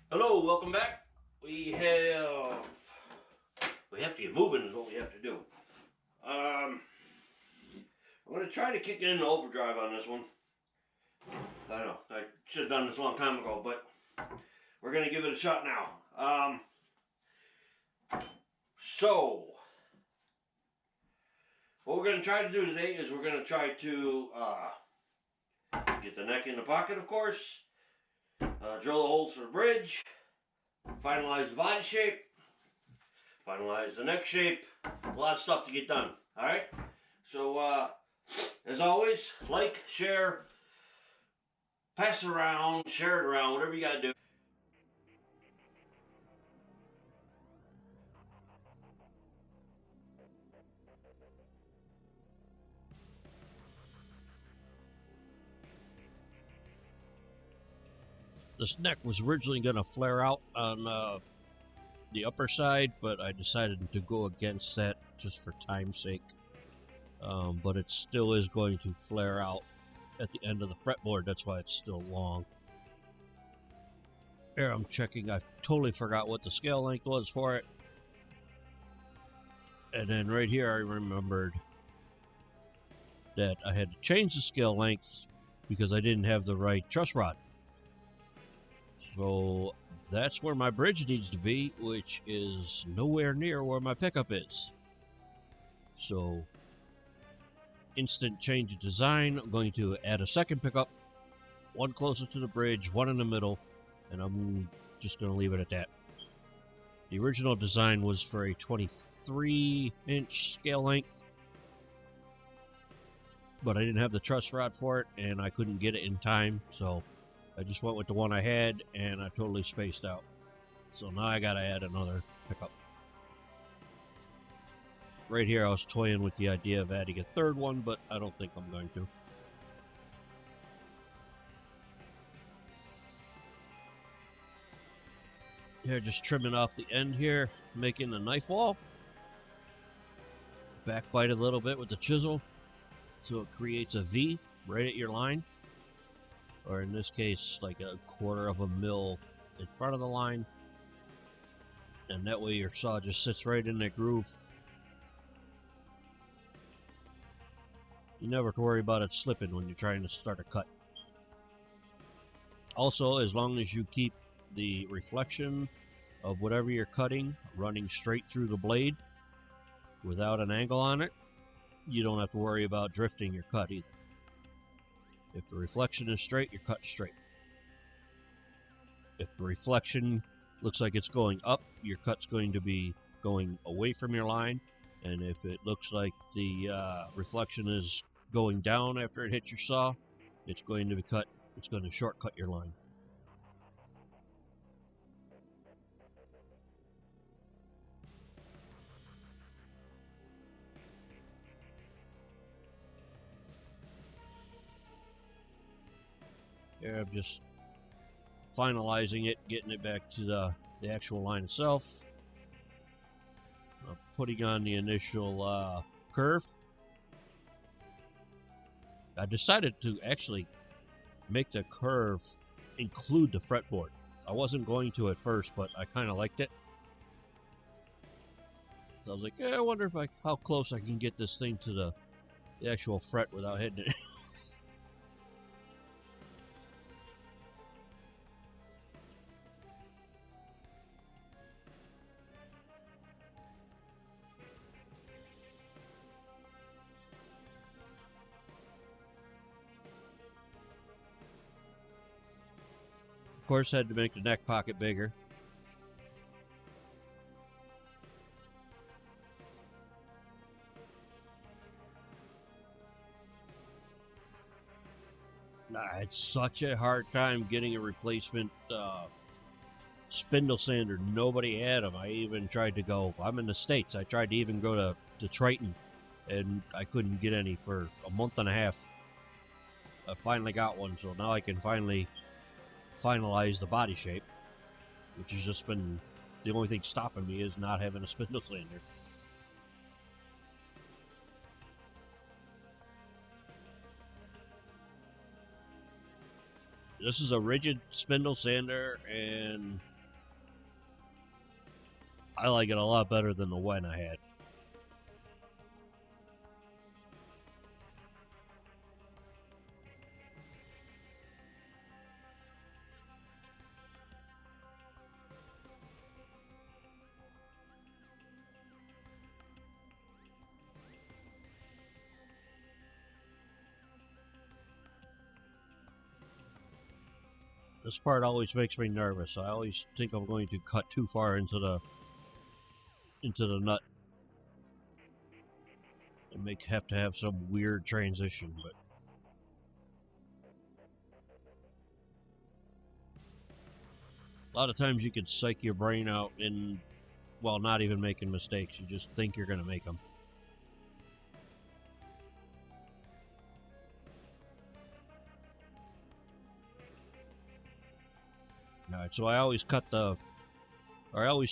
Hello, welcome back. We have to get moving is what we have to do. I'm gonna try to kick it into overdrive on this one. I know I should have done this a long time ago, but we're gonna give it a shot now. So what we're gonna try to do today is we're gonna try to get the neck in the pocket, of course. Drill the holes for the bridge. Finalize the body shape. Finalize the neck shape. A lot of stuff to get done. All right. So as always, like, share, pass it around, share it around, whatever you gotta do. This neck was originally going to flare out on the upper side, but I decided to go against that just for time's sake. But it still is going to flare out at the end of the fretboard. That's why it's still long. Here I'm checking. I totally forgot what the scale length was for it. And then right here I remembered that I had to change the scale length because I didn't have the right truss rod. So that's where my bridge needs to be, which is nowhere near where my pickup is. So, instant change of design. I'm going to add a second pickup, one closer to the bridge, one in the middle, and I'm just going to leave it at that. The original design was for a 23-inch scale length, but I didn't have the truss rod for it, and I couldn't get it in time, so I just went with the one I had, and I totally spaced out. So now I gotta add another pickup. Right here I was toying with the idea of adding a third one, but I don't think I'm going to. Here, just trimming off the end here, making a knife wall. Backbite a little bit with the chisel, so it creates a V right at your line. Or in this case, like a quarter of a mil in front of the line. And that way your saw just sits right in that groove. You never have to worry about it slipping when you're trying to start a cut. Also, as long as you keep the reflection of whatever you're cutting running straight through the blade without an angle on it, you don't have to worry about drifting your cut either. If the reflection is straight, your cut's straight. If the reflection looks like it's going up, your cut's going to be going away from your line. And if it looks like the reflection is going down after it hits your saw, it's going to shortcut your line. Here I'm just finalizing it, getting it back to the actual line itself. Putting on the initial curve. I decided to actually make the curve include the fretboard. I wasn't going to at first, but I kind of liked it. So I was like, I wonder how close I can get this thing to the actual fret without hitting it. Of course, I had to make the neck pocket bigger. I had such a hard time getting a replacement Spindle Sander. Nobody had them. I even tried to go, I'm in the States. I tried to even go to Triton, and I couldn't get any for a month and a half. I finally got one, so now I can finally finalize the body shape, which has just been the only thing stopping me is not having a Spindle Sander. This is a rigid Spindle Sander, and I like it a lot better than the one I had. This part always makes me nervous. I always think I'm going to cut too far into the nut and have to have some weird transition, but a lot of times you can psych your brain out while not even making mistakes. You just think you're going to make them. Alright, so I always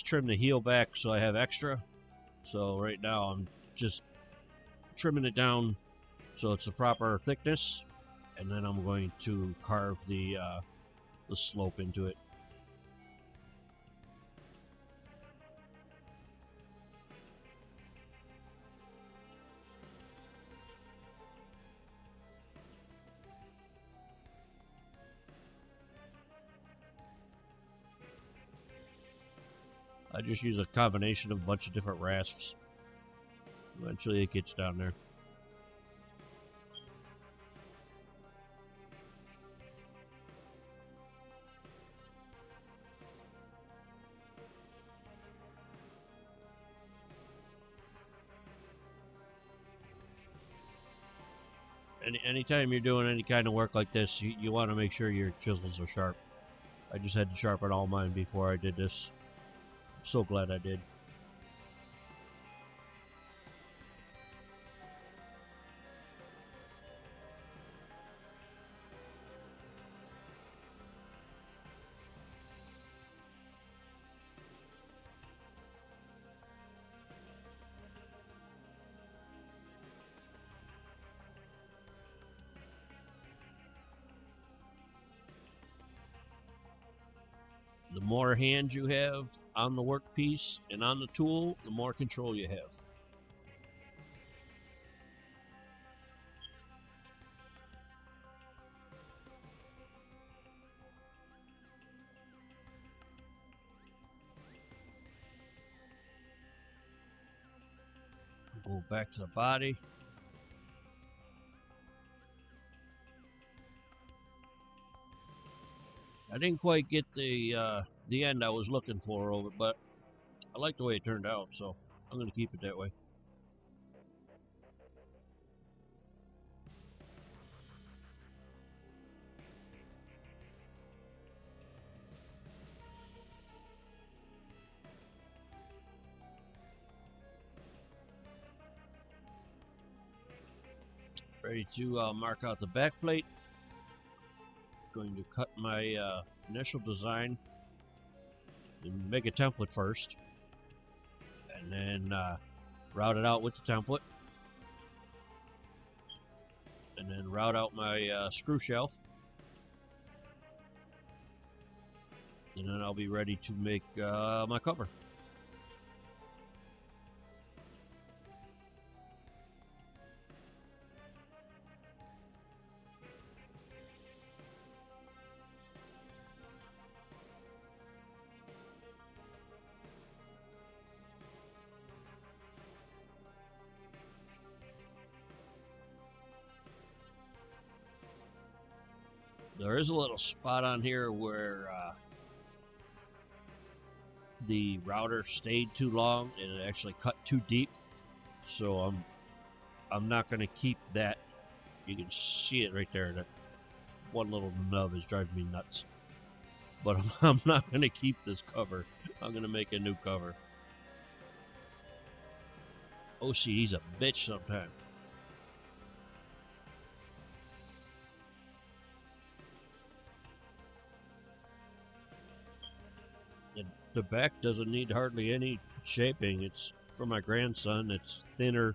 trim the heel back so I have extra. So right now I'm just trimming it down so it's the proper thickness, and then I'm going to carve the slope into it. I just use a combination of a bunch of different rasps. Eventually it gets down there. Anytime you're doing any kind of work like this, you want to make sure your chisels are sharp. I just had to sharpen all mine before I did this. I'm so glad I did. The more hands you have on the workpiece and on the tool, the more control you have. Go back to the body. I didn't quite get the end I was looking for over, but I like the way it turned out, so I'm going to keep it that way. Ready to mark out the back plate. Going to cut my initial design and make a template first, and then route it out with the template, and then route out my screw shelf, and then I'll be ready to make my cover. There is a little spot on here where the router stayed too long and it actually cut too deep, so I'm not going to keep that. You can see it right there. That one little nub is driving me nuts. But I'm not going to keep this cover. I'm going to make a new cover. OCD's a bitch sometimes. The back doesn't need hardly any shaping. It's for my grandson. It's thinner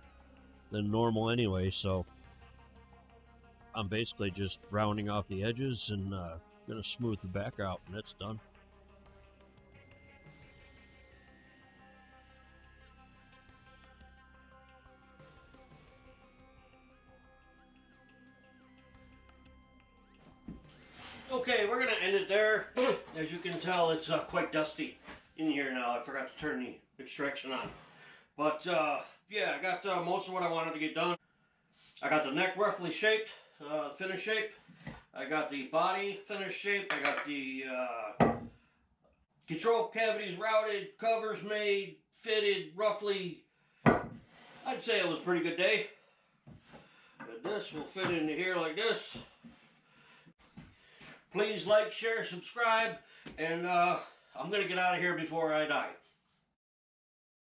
than normal anyway, so I'm basically just rounding off the edges and gonna smooth the back out, and that's done. Okay, we're gonna end it there. As you can tell, it's quite dusty in here now. I forgot to turn the extraction on. But yeah, I got most of what I wanted to get done. I got the neck roughly shaped, finished shape. I got the body finished shape. I got the control cavities routed, covers made, fitted roughly. I'd say it was a pretty good day. And this will fit into here like this. Please like, share, subscribe, and I'm going to get out of here before I die.